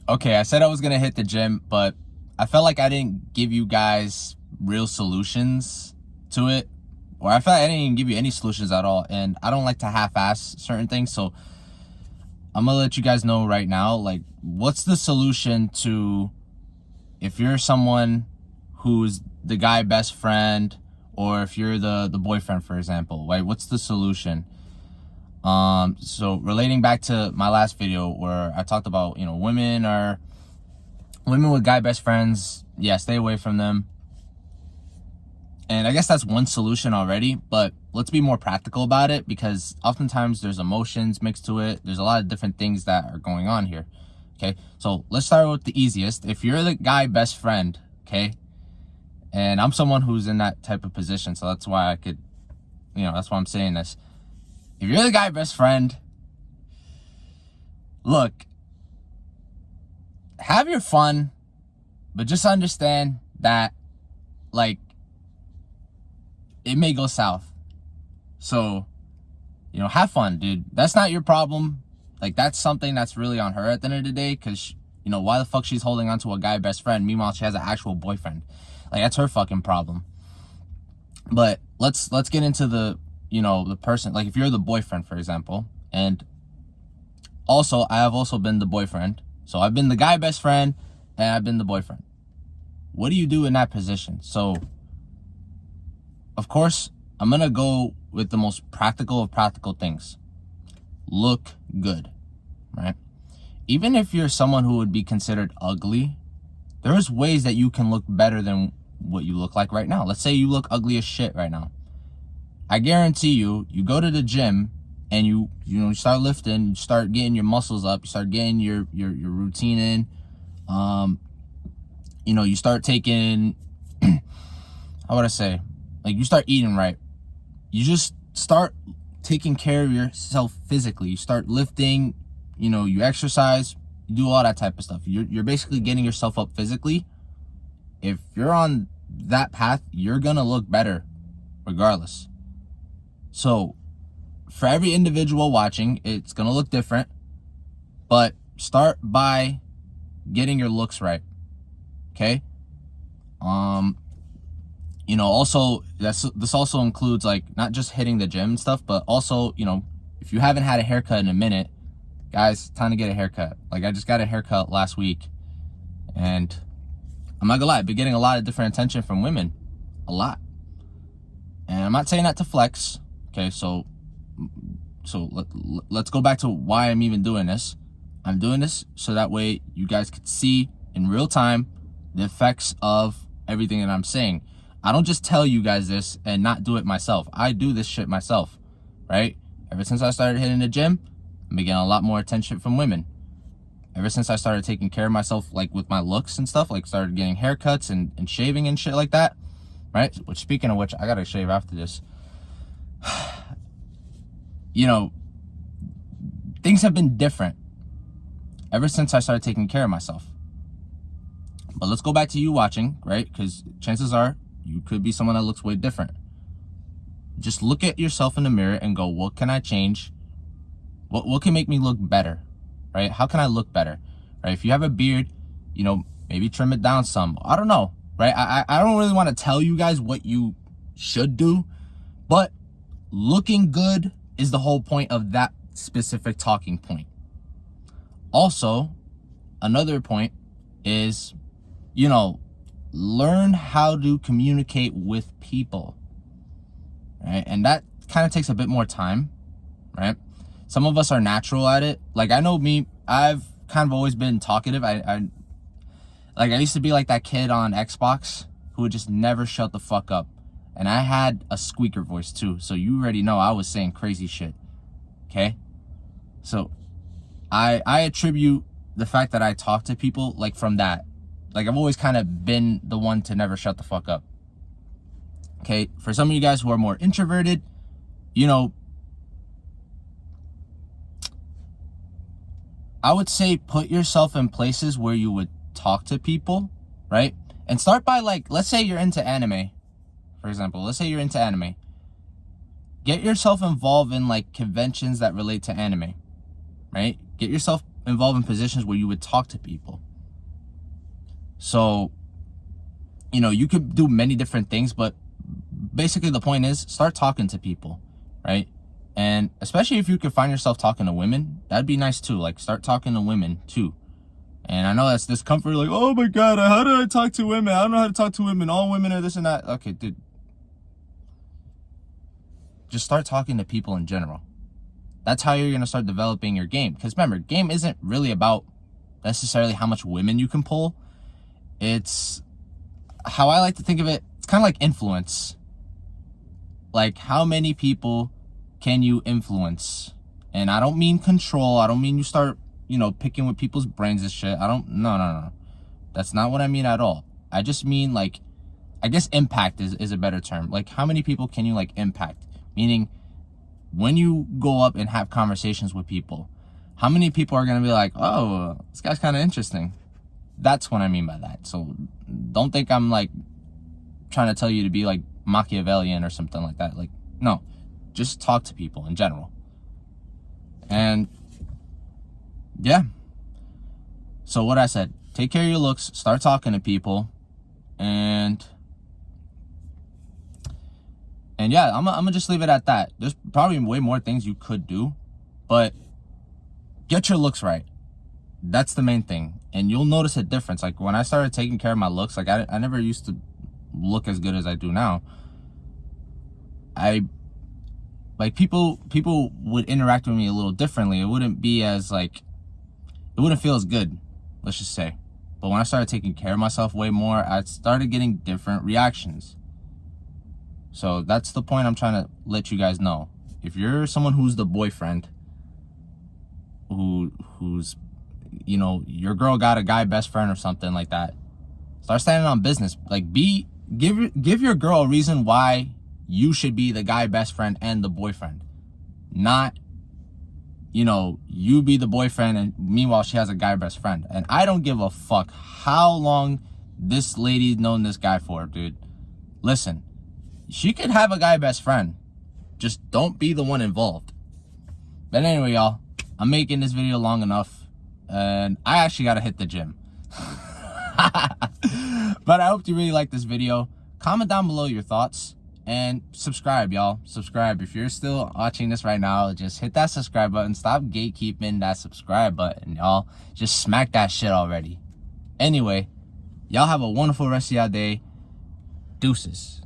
Okay, I said I was gonna hit the gym, but I felt like I didn't give you guys real solutions to it. Or I felt like I didn't even give you any solutions at all. And I don't like to half-ass certain things. So I'm gonna let you guys know right now, like, what's the solution to if you're someone who's the guy best friend, or if you're the boyfriend, for example, right? What's the solution? So relating back to my last video where I talked about, women with guy best friends, yeah, stay away from them. And I guess that's one solution already, but let's be more practical about it, because oftentimes there's emotions mixed to it. There's a lot of different things that are going on here. Okay, so let's start with the easiest. If you're the guy best friend, okay, and I'm someone who's in that type of position, so that's why I could, that's why I'm saying this. If you're the guy best friend, look, have your fun, but just understand that, like, it may go south. So, have fun, dude. That's not your problem. Like, that's something that's really on her at the end of the day, because, why the fuck she's holding on to a guy best friend, meanwhile she has an actual boyfriend. Like, that's her fucking problem. But let's get into the, the person. Like, if you're the boyfriend, for example, and also, I have also been the boyfriend. So I've been the guy best friend, and I've been the boyfriend. What do you do in that position? So, of course, I'm going to go with the most practical of practical things. Look good, right? Even if you're someone who would be considered ugly, there's ways that you can look better than what you look like right now. Let's say you look ugly as shit right now. I guarantee you go to the gym and you start lifting, you start getting your muscles up, you start getting your routine in. You start taking, how would I say? Like, you start eating right. You just start taking care of yourself physically. You start lifting, you exercise, you do all that type of stuff. You're basically getting yourself up physically. If you're on that path, you're going to look better regardless. So for every individual watching, it's going to look different, but start by getting your looks right. Okay? Also, this also includes, like, not just hitting the gym and stuff, but also, if you haven't had a haircut in a minute, guys, time to get a haircut. Like, I just got a haircut last week, and I'm not gonna lie, I've been getting a lot of different attention from women. A lot. And I'm not saying that to flex. Okay, so let's go back to why I'm even doing this. I'm doing this so that way you guys could see in real time the effects of everything that I'm saying. I don't just tell you guys this and not do it myself. I do this shit myself, right? Ever since I started hitting the gym, I'm getting a lot more attention from women. Ever since I started taking care of myself, like, with my looks and stuff, like, started getting haircuts and shaving and shit like that, right? Which, speaking of which, I gotta shave after this. Things have been different ever since I started taking care of myself. But let's go back to you watching, right? Because chances are you could be someone that looks way different. Just look at yourself in the mirror and go, what can I change? What can make me look better, right? How can I look better, right? If you have a beard, maybe trim it down some. I don't know, right? I don't really want to tell you guys what you should do, but looking good is the whole point of that specific talking point. Also, another point is, learn how to communicate with people, right? And that kind of takes a bit more time, right? Some of us are natural at it. Like, I know me, I've kind of always been talkative. I used to be like that kid on Xbox who would just never shut the fuck up. And I had a squeaker voice too. So you already know I was saying crazy shit. Okay? So I attribute the fact that I talk to people, like, from that. Like, I've always kind of been the one to never shut the fuck up. Okay? For some of you guys who are more introverted, I would say put yourself in places where you would talk to people, right? And start by, like, let's say you're into anime, for example. Let's say you're into anime. Get yourself involved in, like, conventions that relate to anime, right? Get yourself involved in positions where you would talk to people. So, you know, you could do many different things, but basically the point is start talking to people, right? And especially if you could find yourself talking to women, that'd be nice too. Like, start talking to women too. And I know that's discomfort, like, oh my God, how do I talk to women? I don't know how to talk to women. All women are this and that. Okay, dude. Just start talking to people in general. That's how you're going to start developing your game. Because remember, game isn't really about necessarily how much women you can pull. It's how I like to think of it. It's kind of like influence. Like, how many people can you influence? And I don't mean control. I don't mean you start, you know, picking with people's brains and shit. No. That's not what I mean at all. I just mean, like, I guess impact is a better term. Like, how many people can you, like, impact? Meaning, when you go up and have conversations with people, how many people are going to be like, oh, this guy's kind of interesting? That's what I mean by that. So don't think I'm, like, trying to tell you to be, like, Machiavellian or something like that. Like, no. Just talk to people in general. And yeah. So what I said, take care of your looks, start talking to people, and yeah, I'm gonna just leave it at that. There's probably way more things you could do, but get your looks right. That's the main thing. And you'll notice a difference. Like, when I started taking care of my looks, like, I never used to look as good as I do now. Like, people would interact with me a little differently. It wouldn't be as, like, it wouldn't feel as good, let's just say. But when I started taking care of myself way more, I started getting different reactions. So that's the point I'm trying to let you guys know. If you're someone who's the boyfriend, who's, you know, your girl got a guy best friend or something like that, start standing on business. Like, give your girl a reason why you should be the guy best friend and the boyfriend. Not, you know, you be the boyfriend and meanwhile she has a guy best friend. And I don't give a fuck how long this lady's known this guy for, dude. Listen, she could have a guy best friend. Just don't be the one involved. But anyway, y'all, I'm making this video long enough. And I actually gotta hit the gym. But I hope you really like this video. Comment down below your thoughts. And subscribe, y'all. Subscribe. If you're still watching this right now, just hit that subscribe button. Stop gatekeeping that subscribe button, y'all. Just smack that shit already. Anyway, y'all have a wonderful rest of y'all day. Deuces.